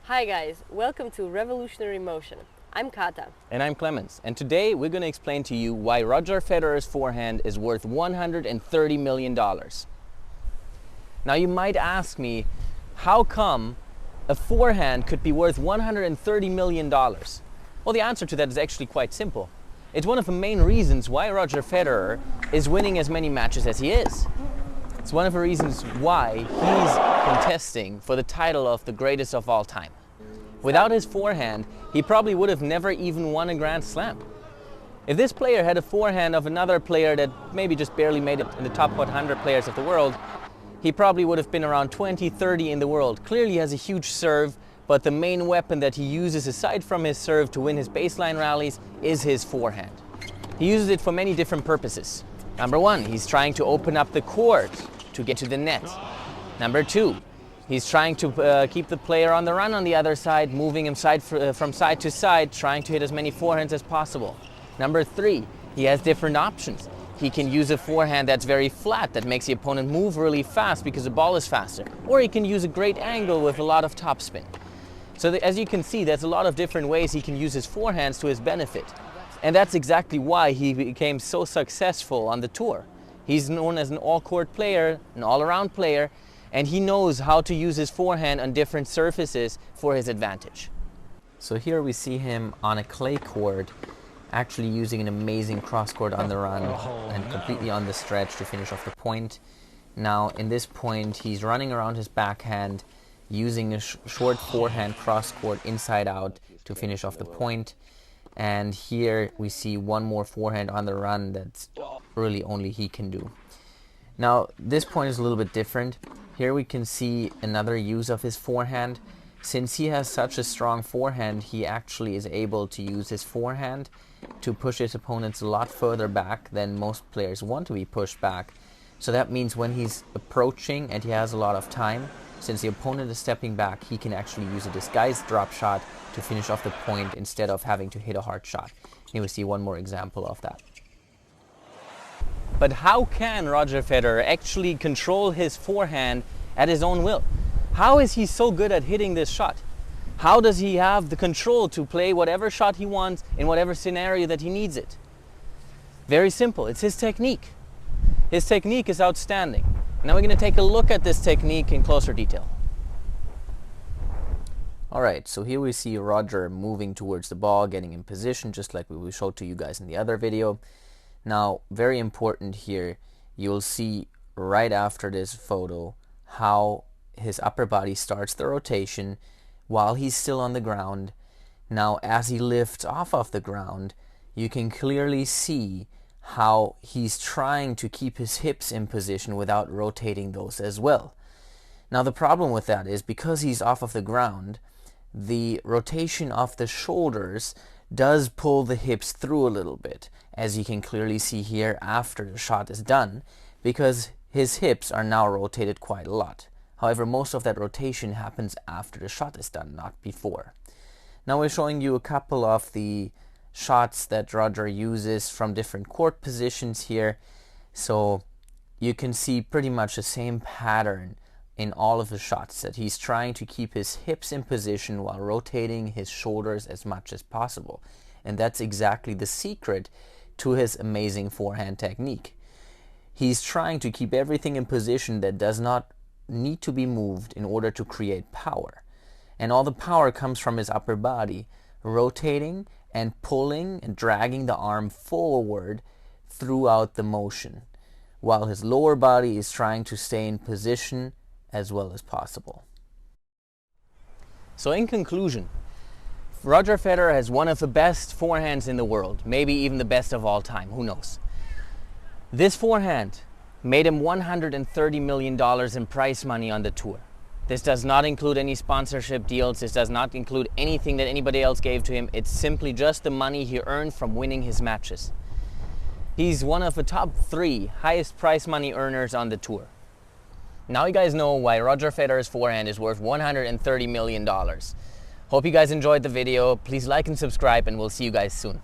Hi guys, welcome to Revolutionary Motion. I'm Kata. And I'm Clemens. And today we're going to explain to you why Roger Federer's forehand is worth $130 million. Now you might ask me, how come a forehand could be worth $130 million? Well, the answer to that is actually quite simple. It's one of the main reasons why Roger Federer is winning as many matches as he is. It's one of the reasons why he's contesting for the title of the greatest of all time. Without his forehand, he probably would have never even won a Grand Slam. If this player had a forehand of another player that maybe just barely made it in the top 100 players of the world, he probably would have been around 20, 30 in the world. Clearly he has a huge serve, but the main weapon that he uses aside from his serve to win his baseline rallies is his forehand. He uses it for many different purposes. Number one, he's trying to open up the court to get to the net. Number two, he's trying to keep the player on the run on the other side, moving him from side to side, trying to hit as many forehands as possible. Number three, he has different options. He can use a forehand that's very flat, that makes the opponent move really fast because the ball is faster. Or he can use a great angle with a lot of topspin. So as you can see, there's a lot of different ways he can use his forehands to his benefit. And that's exactly why he became so successful on the tour. He's known as an all-court player, an all-around player, and he knows how to use his forehand on different surfaces for his advantage. So here we see him on a clay court, actually using an amazing cross-court on the run and completely on the stretch to finish off the point. Now in this point, he's running around his backhand, using a short forehand cross-court inside out to finish off the point. And here we see one more forehand on the run that's really only he can do. Now this point is a little bit different. Here we can see another use of his forehand. Since he has such a strong forehand, he actually is able to use his forehand to push his opponents a lot further back than most players want to be pushed back. So that means when he's approaching and he has a lot of time, since the opponent is stepping back, he can actually use a disguised drop shot to finish off the point instead of having to hit a hard shot. Here we see one more example of that. But how can Roger Federer actually control his forehand at his own will? How is he so good at hitting this shot? How does he have the control to play whatever shot he wants in whatever scenario that he needs it? Very simple, it's his technique. His technique is outstanding. Now we're going to take a look at this technique in closer detail. Alright, so here we see Roger moving towards the ball, getting in position, just like we showed to you guys in the other video. Now, very important here, you'll see right after this photo how his upper body starts the rotation while he's still on the ground. Now, as he lifts off of the ground, you can clearly see how he's trying to keep his hips in position without rotating those as well. Now, the problem with that is because he's off of the ground, the rotation of the shoulders does pull the hips through a little bit, as you can clearly see here after the shot is done, because his hips are now rotated quite a lot. However, most of that rotation happens after the shot is done, not before. Now we're showing you a couple of the shots that Roger uses from different court positions here. So you can see pretty much the same pattern in all of the shots, that he's trying to keep his hips in position while rotating his shoulders as much as possible. And that's exactly the secret to his amazing forehand technique. He's trying to keep everything in position that does not need to be moved in order to create power. And all the power comes from his upper body, rotating and pulling and dragging the arm forward throughout the motion, while his lower body is trying to stay in position as well as possible. So in conclusion, Roger Federer has one of the best forehands in the world, maybe even the best of all time, who knows. This forehand made him $130 million in prize money on the tour. This does not include any sponsorship deals, this does not include anything that anybody else gave to him, it's simply just the money he earned from winning his matches. He's one of the top 3 highest prize money earners on the tour. Now you guys know why Roger Federer's forehand is worth $130 million. Hope you guys enjoyed the video. Please like and subscribe, and we'll see you guys soon.